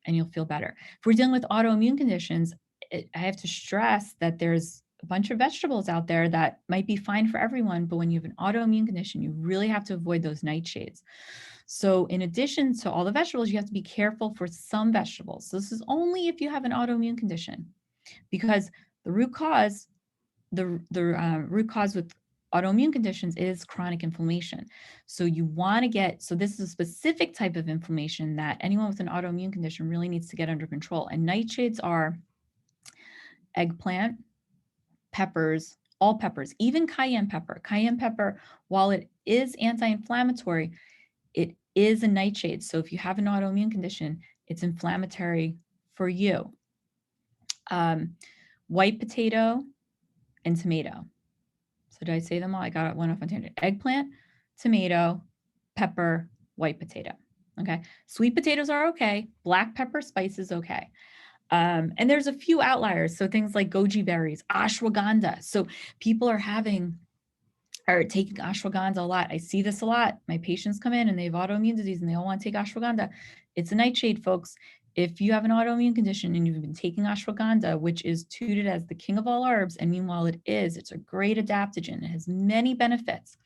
and you'll feel better. If we're dealing with autoimmune conditions, I have to stress that there's a bunch of vegetables out there that might be fine for everyone, but when you have an autoimmune condition, you really have to avoid those nightshades. So in addition to all the vegetables, you have to be careful for some vegetables. So this is only if you have an autoimmune condition, because the root cause, root cause with autoimmune conditions is chronic inflammation. So you want to this is a specific type of inflammation that anyone with an autoimmune condition really needs to get under control. And nightshades are eggplant, peppers, all peppers, even cayenne pepper. Cayenne pepper, while it is anti-inflammatory, it is a nightshade. So if you have an autoimmune condition, it's inflammatory for you. White potato and tomato. So did I say them all? I got one off on tangent. Eggplant, tomato, pepper, white potato. Okay. Sweet potatoes are okay. Black pepper spice is okay. And there's a few outliers. So things like goji berries, ashwagandha. So people are taking ashwagandha a lot. I see this a lot. My patients come in and they have autoimmune disease and they all want to take ashwagandha. It's a nightshade, folks. If you have an autoimmune condition and you've been taking ashwagandha, which is touted as the king of all herbs, and meanwhile it's a great adaptogen. It has many benefits.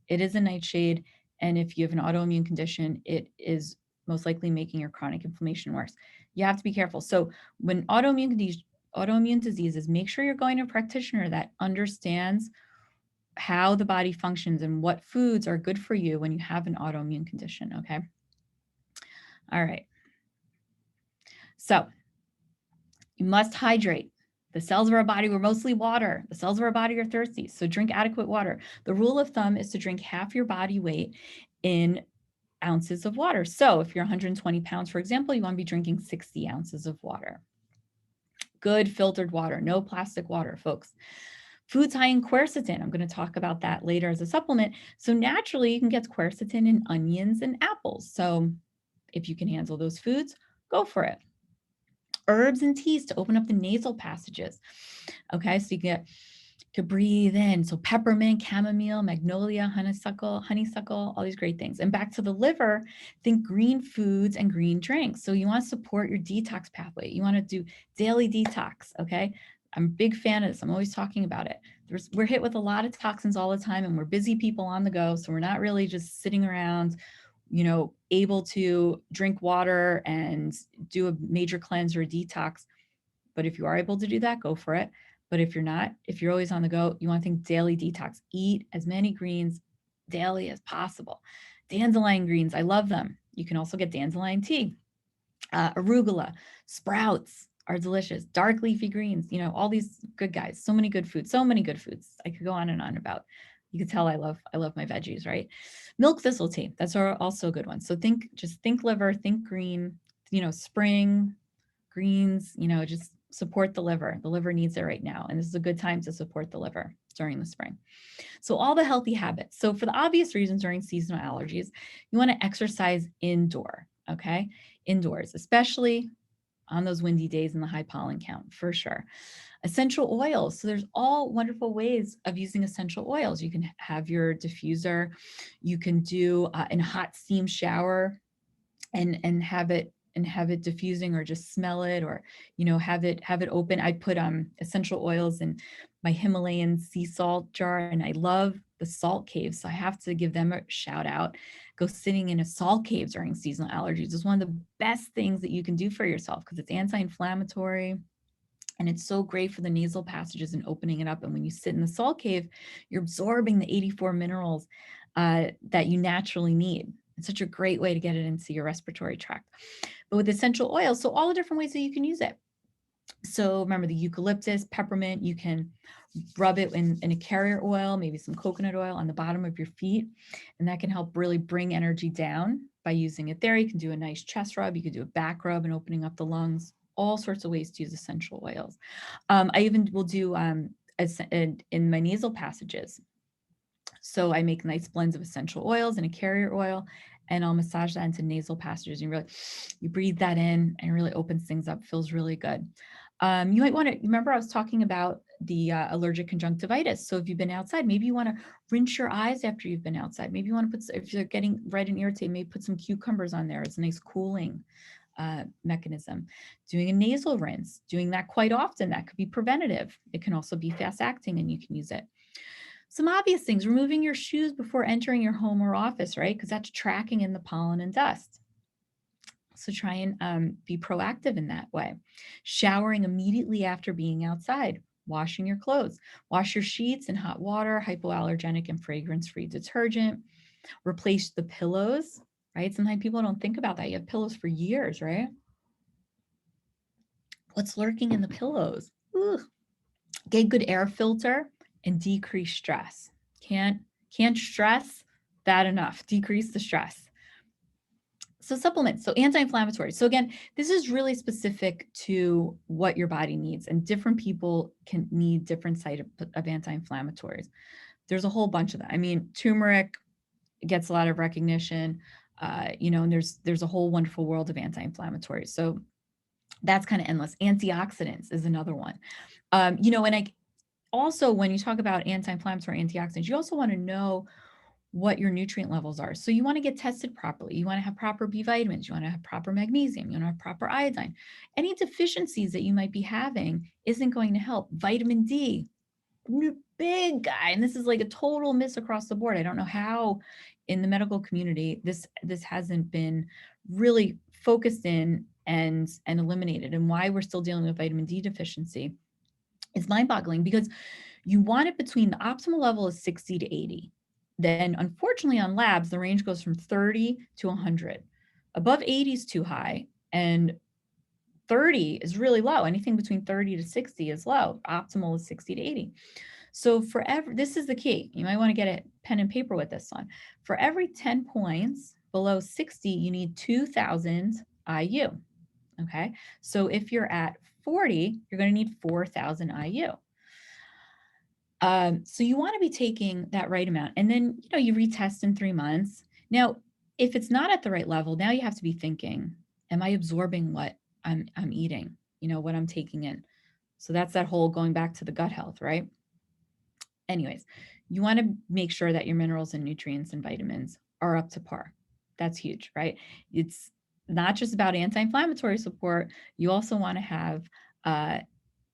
It is a nightshade. And if you have an autoimmune condition, it is most likely making your chronic inflammation worse. You have to be careful. So when autoimmune diseases, make sure you're going to a practitioner that understands how the body functions and what foods are good for you when you have an autoimmune condition, okay? All right. So you must hydrate. The cells of our body were mostly water. The cells of our body are thirsty, so drink adequate water. The rule of thumb is to drink half your body weight in ounces of water. So if you're 120 pounds, for example, you want to be drinking 60 ounces of water. Good filtered water, no plastic water, folks. Foods high in quercetin. I'm going to talk about that later as a supplement. So naturally, you can get quercetin in onions and apples. So if you can handle those foods, go for it. Herbs and teas to open up the nasal passages. Okay, so you can breathe in. So peppermint, chamomile, magnolia, honeysuckle, all these great things. And back to the liver, think green foods and green drinks. So you want to support your detox pathway. You want to do daily detox, okay? I'm a big fan of this. I'm always talking about it. We're hit with a lot of toxins all the time, and we're busy people on the go. So we're not really just sitting around, able to drink water and do a major cleanse or a detox. But if you are able to do that, go for it. But if you're not, if you're always on the go, you want to think daily detox. Eat as many greens daily as possible. Dandelion greens, I love them. You can also get dandelion tea. Arugula, sprouts are delicious. Dark leafy greens, all these good guys. So many good foods. I could go on and on about. You can tell I love my veggies, right? Milk thistle tea, that's also a good one. So think liver, think green, spring greens, just support the liver. The liver needs it right now. And this is a good time to support the liver during the spring. So all the healthy habits. So for the obvious reasons during seasonal allergies, you want to exercise indoor, okay? Indoors, especially on those windy days and the high pollen count, for sure. Essential oils. So there's all wonderful ways of using essential oils. You can have your diffuser. You can do a hot steam shower and have it diffusing, or just smell it, or have it open. I put essential oils in my Himalayan sea salt jar, and I love the salt caves, so I have to give them a shout out. Go sitting in a salt cave during seasonal allergies is one of the best things that you can do for yourself, because it's anti-inflammatory and it's so great for the nasal passages and opening it up. And when you sit in the salt cave, you're absorbing the 84 minerals that you naturally need. It's such a great way to get it into your respiratory tract. But with essential oils, so all the different ways that you can use it. So remember the eucalyptus, peppermint, you can rub it in a carrier oil, maybe some coconut oil on the bottom of your feet. And that can help really bring energy down by using it there. You can do a nice chest rub. You could do a back rub and opening up the lungs, all sorts of ways to use essential oils. I even will do in my nasal passages. So I make nice blends of essential oils and a carrier oil, and I'll massage that into nasal passages. You breathe that in, and it really opens things up. Feels really good. You might want to remember I was talking about the allergic conjunctivitis. So if you've been outside, maybe you want to rinse your eyes after you've been outside. Maybe you want to put, if you're getting red and irritated, maybe put some cucumbers on there. It's a nice cooling mechanism. Doing a nasal rinse, doing that quite often, that could be preventative. It can also be fast acting, and you can use it. Some obvious things, removing your shoes before entering your home or office, right? Because that's tracking in the pollen and dust. So try and be proactive in that way. Showering immediately after being outside, washing your clothes, wash your sheets in hot water, hypoallergenic and fragrance-free detergent, replace the pillows, right? Sometimes people don't think about that. You have pillows for years, right? What's lurking in the pillows? Ugh. Get a good air filter and decrease stress. Can't stress that enough. Decrease the stress. So supplements, so anti-inflammatory. So again, this is really specific to what your body needs, and different people can need different types of anti-inflammatories. There's a whole bunch of them. I mean, turmeric gets a lot of recognition, and there's a whole wonderful world of anti-inflammatories. So that's kind of endless. Antioxidants is another one. And I also, when you talk about anti-inflammatory antioxidants, you also want to know what your nutrient levels are. So you want to get tested properly. You want to have proper B vitamins. You want to have proper magnesium. You want to have proper iodine. Any deficiencies that you might be having isn't going to help. Vitamin D, big guy. And this is like a total miss across the board. I don't know how in the medical community this hasn't been really focused in and eliminated, and why we're still dealing with vitamin D deficiency is mind-boggling, because you want it between the optimal level is 60 to 80. Then unfortunately on labs, the range goes from 30 to 100. Above 80 is too high, and 30 is really low. Anything between 30 to 60 is low. Optimal is 60 to 80. So this is the key. You might want to get a pen and paper with this one. For every 10 points below 60, you need 2,000 IU. Okay. So if you're at 40, you're going to need 4,000 IU. So you want to be taking that right amount, and then you retest in 3 months. Now, if it's not at the right level, now you have to be thinking, am I absorbing what I'm eating? What I'm taking in. So that's that whole going back to the gut health, right? Anyways, you want to make sure that your minerals and nutrients and vitamins are up to par. That's huge, right? It's not just about anti-inflammatory support. You also want to have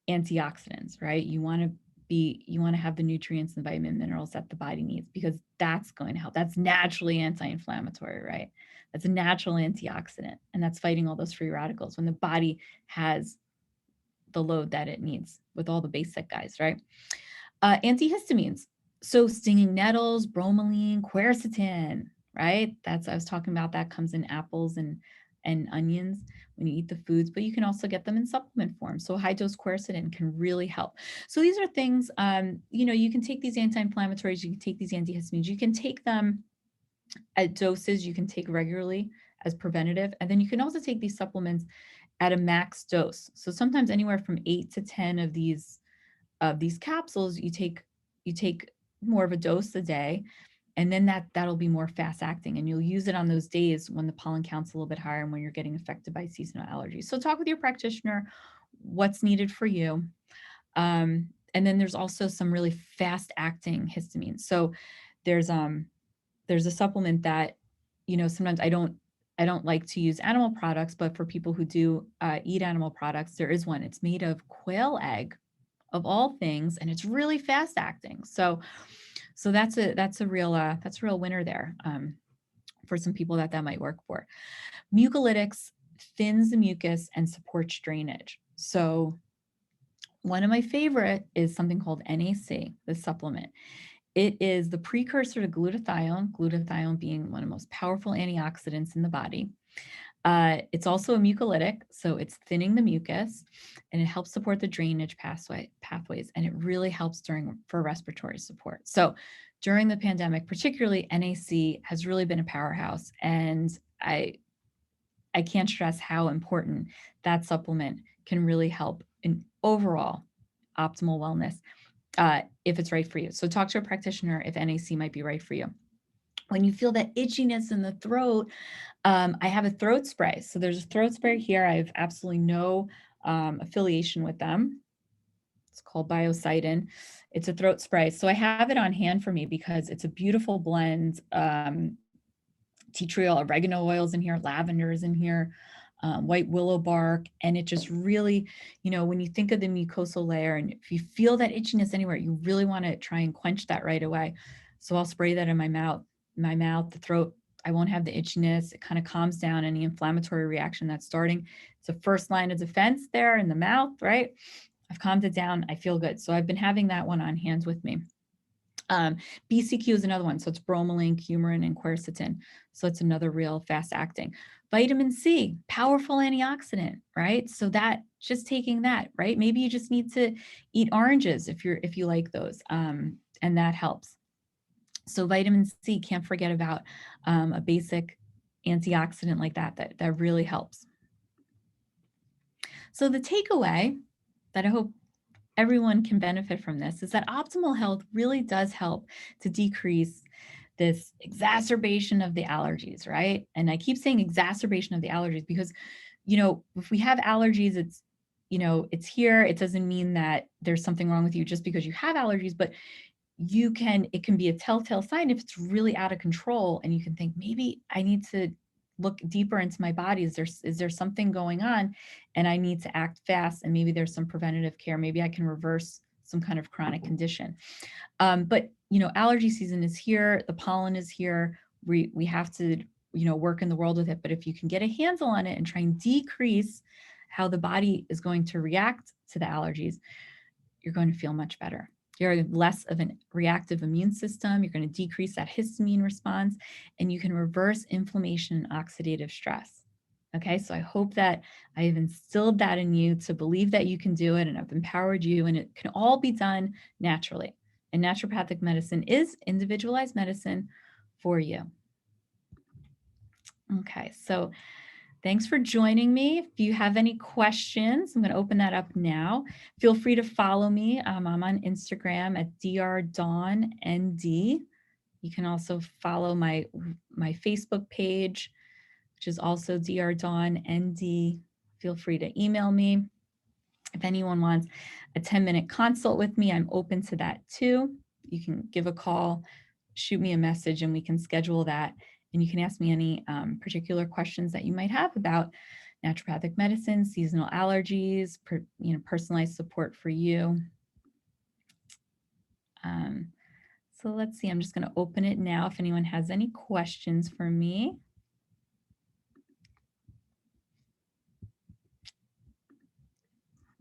antioxidants, right? You want to have the nutrients and vitamin minerals that the body needs, because that's going to help. That's naturally anti-inflammatory, right? That's a natural antioxidant, and that's fighting all those free radicals when the body has the load that it needs with all the basic guys, right? Antihistamines. So stinging nettles, bromelain, quercetin, right? I was talking about, that comes in apples and onions when you eat the foods, but you can also get them in supplement form. So high dose quercetin can really help. So these are things, you can take these anti-inflammatories, you can take these antihistamines, you can take them at doses you can take regularly as preventative. And then you can also take these supplements at a max dose. So sometimes anywhere from 8 to 10 of these capsules, you take more of a dose a day, and then that'll be more fast acting, and you'll use it on those days when the pollen count's a little bit higher and when you're getting affected by seasonal allergies. So talk with your practitioner what's needed for you. And then there's also some really fast acting histamines. So there's a supplement that sometimes I don't like to use animal products, but for people who do eat animal products, there is one. It's made of quail egg, of all things, and it's really fast acting. So that's a real winner there, for some people that might work for. Mucolytics thins the mucus and supports drainage. So one of my favorite is something called NAC, the supplement. It is the precursor to glutathione being one of the most powerful antioxidants in the body. It's also a mucolytic, so it's thinning the mucus, and it helps support the drainage pathways, and it really helps for respiratory support. So during the pandemic, particularly NAC has really been a powerhouse, and I can't stress how important that supplement can really help in overall optimal wellness if it's right for you. So talk to a practitioner if NAC might be right for you. When you feel that itchiness in the throat, I have a throat spray. So there's a throat spray here. I have absolutely no affiliation with them. It's called Biocidin. It's a throat spray. So I have it on hand for me because it's a beautiful blend. Tea tree oil, oregano oils in here, lavender is in here, white willow bark. And it just really, when you think of the mucosal layer and if you feel that itchiness anywhere, you really want to try and quench that right away. So I'll spray that in my mouth, the throat. I won't have the itchiness. It kind of calms down any inflammatory reaction that's starting. It's a first line of defense there in the mouth, right? I've calmed it down. I feel good. So I've been having that one on hand with me. BCQ is another one. So it's bromelain, coumarin, and quercetin. So it's another real fast acting. Vitamin C, powerful antioxidant, right? So that just taking that, right? Maybe you just need to eat oranges if you like those, and that helps. So vitamin C, can't forget about a basic antioxidant like that really helps. So the takeaway that I hope everyone can benefit from this is that optimal health really does help to decrease this exacerbation of the allergies, right? And I keep saying exacerbation of the allergies because, if we have allergies, it's here. It doesn't mean that there's something wrong with you just because you have allergies, but it can be a telltale sign if it's really out of control and you can think maybe I need to look deeper into my body. Is there something going on and I need to act fast, and maybe there's some preventative care. Maybe I can reverse some kind of chronic condition. But allergy season is here. The pollen is here. We have to work in the world with it. But if you can get a handle on it and try and decrease how the body is going to react to the allergies, you're going to feel much better. You're less of a reactive immune system. You're going to decrease that histamine response, and you can reverse inflammation and oxidative stress. Okay, so I hope that I've instilled that in you to believe that you can do it, and I've empowered you, and it can all be done naturally. And naturopathic medicine is individualized medicine for you. Okay, so thanks for joining me. If you have any questions, I'm going to open that up now. Feel free to follow me. I'm on Instagram at drdawnnd. You can also follow my Facebook page, which is also drdawnnd. Feel free to email me. If anyone wants a 10-minute consult with me, I'm open to that too. You can give a call, shoot me a message, and we can schedule that. And you can ask me any particular questions that you might have about naturopathic medicine, seasonal allergies, personalized support for you. So let's see, I'm just going to open it now if anyone has any questions for me.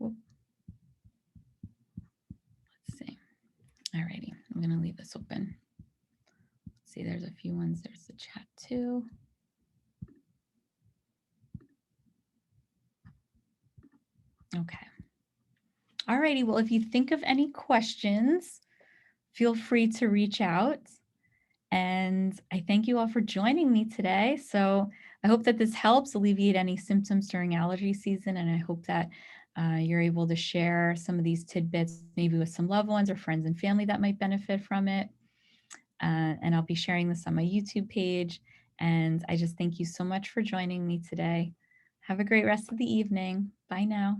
Let's see. All righty, I'm going to leave this open. Let's see, there's a few ones. There's the chat too. Okay. All righty. Well, if you think of any questions, feel free to reach out. And I thank you all for joining me today. So I hope that this helps alleviate any symptoms during allergy season. And I hope that you're able to share some of these tidbits, maybe with some loved ones or friends and family that might benefit from it. And I'll be sharing this on my YouTube page. And I just thank you so much for joining me today. Have a great rest of the evening. Bye now.